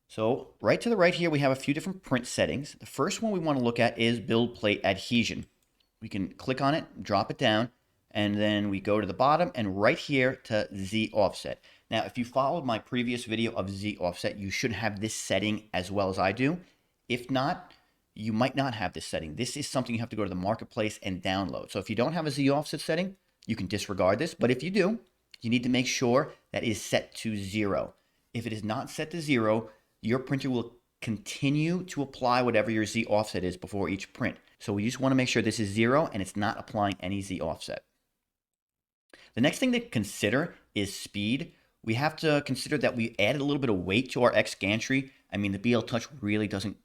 [SPEAKER 1] So right to the right here, we have a few different print settings. The first one we want to look at is build plate adhesion. We can click on it, drop it down, and then we go to the bottom and right here to Z offset. Now, if you followed my previous video of Z offset, you should have this setting as well as I do. If not, you might not have this setting. This is something you have to go to the marketplace and download. So if you don't have a Z offset setting, you can disregard this. But if you do, you need to make sure that it is set to 0. If it is not set to 0, your printer will continue to apply whatever your Z offset is before each print. So we just want to make sure this is 0 and it's not applying any Z offset. The next thing to consider is speed. We have to consider that we added a little bit of weight to our X gantry. I mean, the BLTouch really doesn't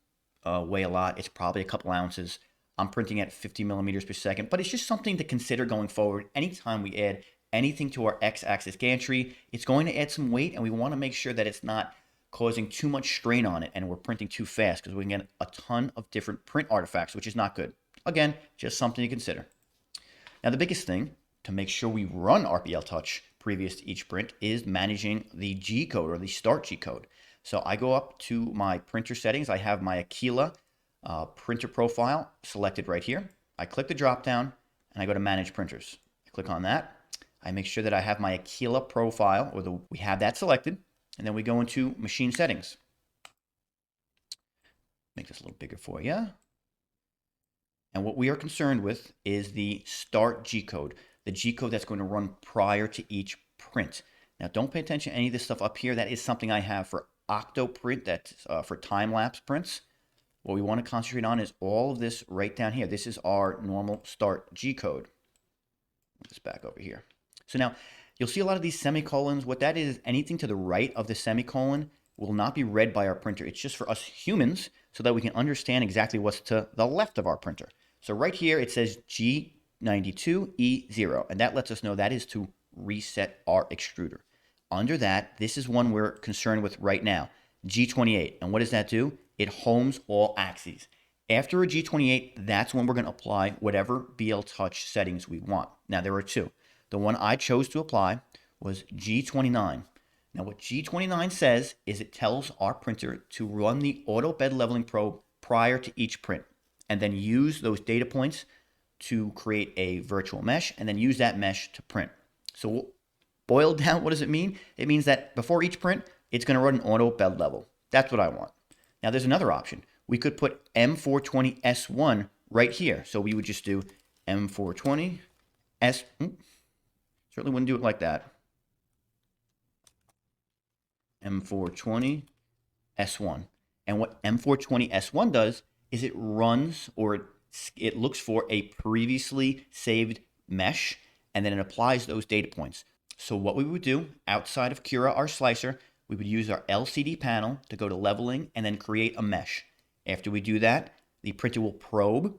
[SPEAKER 1] weigh a lot. It's probably a couple ounces. I'm printing at 50 millimeters per second, but it's just something to consider going forward. Anytime we add anything to our X-axis gantry, it's going to add some weight, and we want to make sure that it's not causing too much strain on it and we're printing too fast because we can get a ton of different print artifacts, which is not good. Again, just something to consider. Now, the biggest thing to make sure we run our BLTouch previous to each print, is managing the G code or the start G code. So I go up to my printer settings. I have my Aquila printer profile selected right here. I click the drop down and I go to manage printers. I click on that. I make sure that I have my Aquila profile, or we have that selected, and then we go into machine settings. Make this a little bigger for you. And what we are concerned with is the start G code, the G code that's going to run prior to each print. Now, don't pay attention to any of this stuff up here. That is something I have for octo print, that's for time-lapse prints. What we want to concentrate on is all of this right down here. This is our normal start G code. Put this back over here. So now, you'll see a lot of these semicolons. What that is, anything to the right of the semicolon will not be read by our printer. It's just for us humans so that we can understand exactly what's to the left of our printer. So right here, it says G92E0, and that lets us know that is to reset our extruder. Under that, this is one we're concerned with right now, G28. And what does that do? It homes all axes. After a G28, that's when we're going to apply whatever BLTouch settings we want. Now, there are two. The one I chose to apply was G29. Now, what G29 says is it tells our printer to run the auto bed leveling probe prior to each print, and then use those data points to create a virtual mesh, and then use that mesh to print. So boiled down, what does it mean? It means that before each print, it's going to run an auto bed level. That's what I want. Now, there's another option. We could put M420S1 right here. So we would just do M420S. Certainly wouldn't do it like that. M420S1. And what M420S1 does is it runs, or it looks for a previously saved mesh, and then it applies those data points. So what we would do outside of Cura, our slicer, we would use our LCD panel to go to leveling and then create a mesh. After we do that, the printer will probe.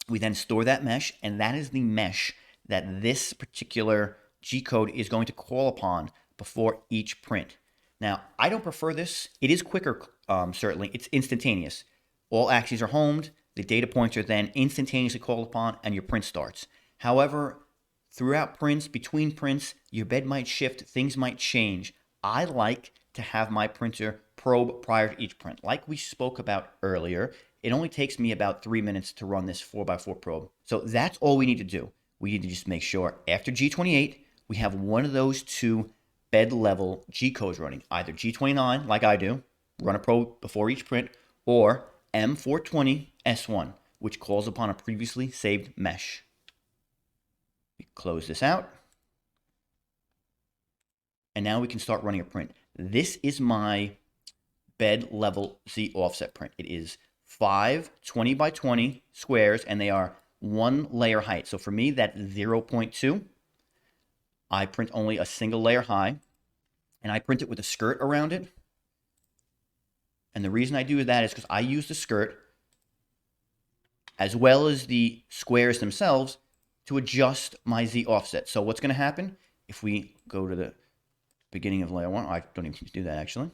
[SPEAKER 1] We then store that mesh, and that is the mesh that this particular G code is going to call upon before each print. Now, I don't prefer this. It is quicker, certainly. It's instantaneous. All axes are homed. The data points are then instantaneously called upon, and your print starts. However, throughout prints, between prints, your bed might shift. Things might change. I like to have my printer probe prior to each print. Like we spoke about earlier, it only takes me about 3 minutes to run this 4x4 probe. So that's all we need to do. We need to just make sure after G28, we have one of those two bed level G codes running. Either G29, like I do, run a probe before each print, or M420S1, which calls upon a previously saved mesh. We close this out. And now we can start running a print. This is my bed level Z offset print. It is 5 20x20 squares, and they are 1 layer height. So for me, that's 0.2. I print only a single layer high, and I print it with a skirt around it. And the reason I do that is because I use the skirt as well as the squares themselves to adjust my Z offset. So what's going to happen if we go to the beginning of layer 1? I don't even need to do that, actually.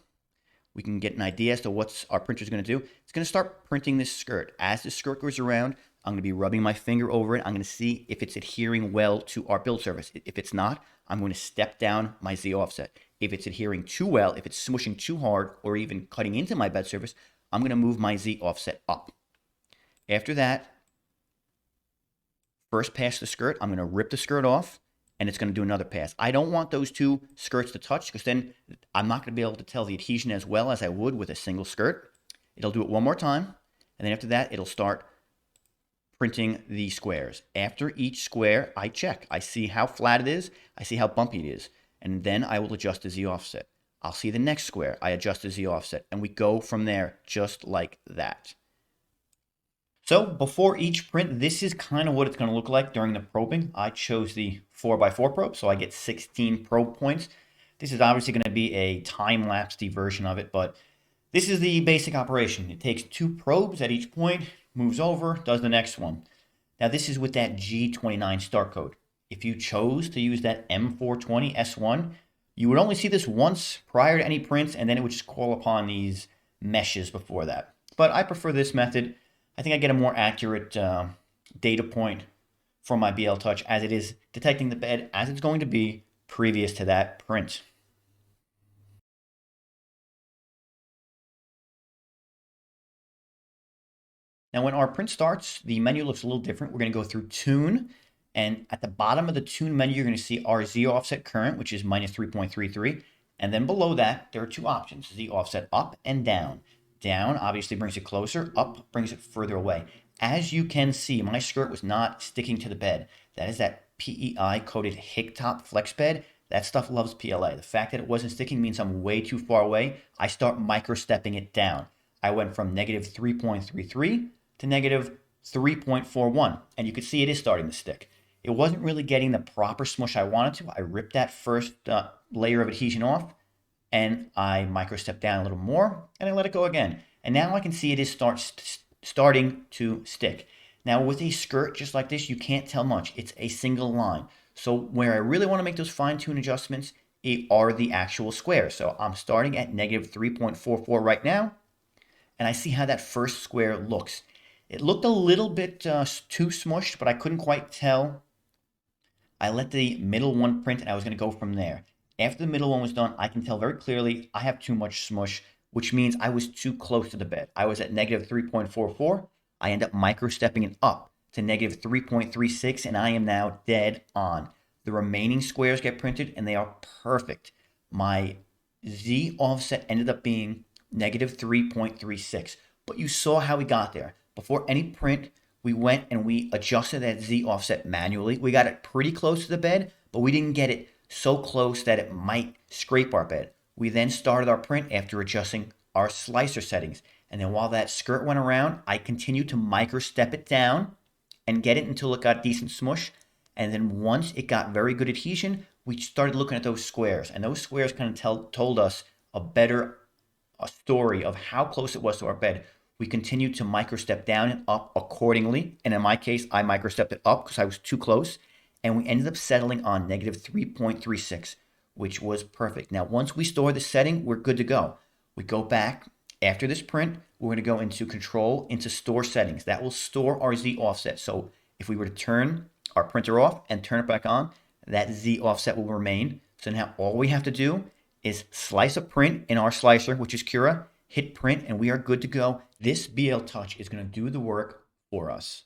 [SPEAKER 1] We can get an idea as to what our printer is going to do. It's going to start printing this skirt. As the skirt goes around, I'm going to be rubbing my finger over it. I'm going to see if it's adhering well to our build surface. If it's not, I'm going to step down my Z offset. If it's adhering too well, if it's smushing too hard, or even cutting into my bed surface, I'm going to move my Z offset up. After that, first pass the skirt, I'm going to rip the skirt off, and it's going to do another pass. I don't want those two skirts to touch, because then I'm not going to be able to tell the adhesion as well as I would with a single skirt. It'll do it one more time, and then after that, it'll start printing the squares. After each square, I check. I see how flat it is. I see how bumpy it is. And then I will adjust the Z offset. I'll see the next square. I adjust the Z offset. And we go from there just like that. So before each print, this is kind of what it's going to look like during the probing. I chose the 4x4 probe, so I get 16 probe points. This is obviously going to be a time-lapse version of it, but this is the basic operation. It takes 2 probes at each point, moves over, does the next one. Now this is with that G29 start code. If you chose to use that M420S1, you would only see this once prior to any prints, and then it would just call upon these meshes before that. But I prefer this method. I think I get a more accurate data point from my BLTouch, as it is detecting the bed as it's going to be previous to that print. Now when our print starts, the menu looks a little different. We're going to go through Tune, and at the bottom of the Tune menu, you're going to see our Z offset current, which is minus 3.33. And then below that, there are two options, Z offset up and down. Down obviously brings it closer, up brings it further away. As you can see, my skirt was not sticking to the bed. That is that PEI coated hick top flex bed. That stuff loves PLA. The fact that it wasn't sticking means I'm way too far away. I start micro-stepping it down. I went from negative 3.33 to negative 3.41, and you can see it is starting to stick. It wasn't really getting the proper smush I wanted to. I ripped that first layer of adhesion off, and I micro-stepped down a little more, and I let it go again. And now I can see it is starting to stick. Now with a skirt just like this, you can't tell much. It's a single line. So where I really want to make those fine-tune adjustments are the actual squares. So I'm starting at negative 3.44 right now, and I see how that first square looks. It looked a little bit too smushed, but I couldn't quite tell. I let the middle one print, and I was going to go from there. After the middle one was done, I can tell very clearly I have too much smush, which means I was too close to the bed. I was at negative 3.44. I end up micro-stepping it up to negative 3.36, and I am now dead on. The remaining squares get printed, and they are perfect. My Z offset ended up being negative 3.36, but you saw how we got there. Before any print, we went and we adjusted that Z offset manually. We got it pretty close to the bed, but we didn't get it so close that it might scrape our bed. We then started our print after adjusting our slicer settings. And then while that skirt went around, I continued to micro-step it down and get it until it got decent smush. And then once it got very good adhesion, we started looking at those squares. And those squares kind of told us a story of how close it was to our bed. We continued to micro-step down and up accordingly. And in my case, I micro-stepped it up because I was too close. And we ended up settling on negative 3.36, which was perfect. Now, once we store the setting, we're good to go. We go back. After this print, we're going to go into Control, into Store Settings. That will store our Z offset. So if we were to turn our printer off and turn it back on, that Z offset will remain. So now all we have to do is slice a print in our slicer, which is Cura, hit print, and we are good to go. This BLTouch is going to do the work for us.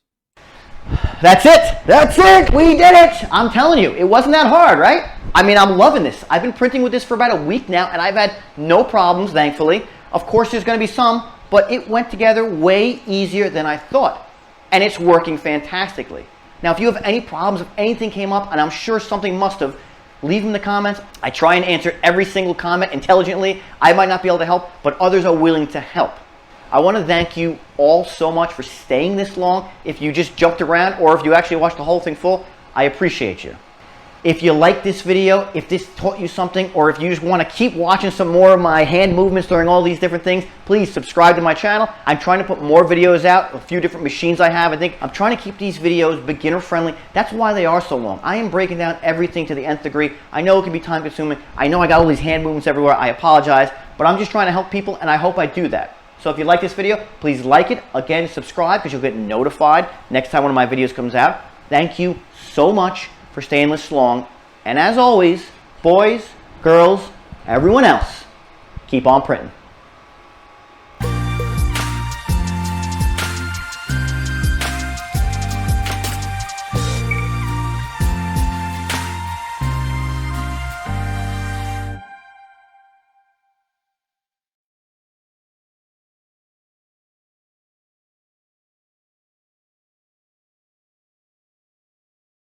[SPEAKER 1] That's it. That's it. We did it. I'm telling you, it wasn't that hard, right? I mean, I'm loving this. I've been printing with this for about a week now, and I've had no problems, thankfully. Of course, there's going to be some, but it went together way easier than I thought, and it's working fantastically. Now, if you have any problems, if anything came up, and I'm sure something must have, leave them in the comments. I try and answer every single comment intelligently. I might not be able to help, but others are willing to help. I want to thank you all so much for staying this long. If you just jumped around or if you actually watched the whole thing full, I appreciate you. If you like this video, if this taught you something, or if you just want to keep watching some more of my hand movements during all these different things, please subscribe to my channel. I'm trying to put more videos out, a few different machines I have. I think I'm trying to keep these videos beginner friendly. That's why they are so long. I am breaking down everything to the nth degree. I know it can be time consuming. I know I got all these hand movements everywhere. I apologize, but I'm just trying to help people, and I hope I do that. So if you like this video, please like it. Again, subscribe because you'll get notified next time one of my videos comes out. Thank you so much for staying this long. And as always, boys, girls, everyone else, keep on printing.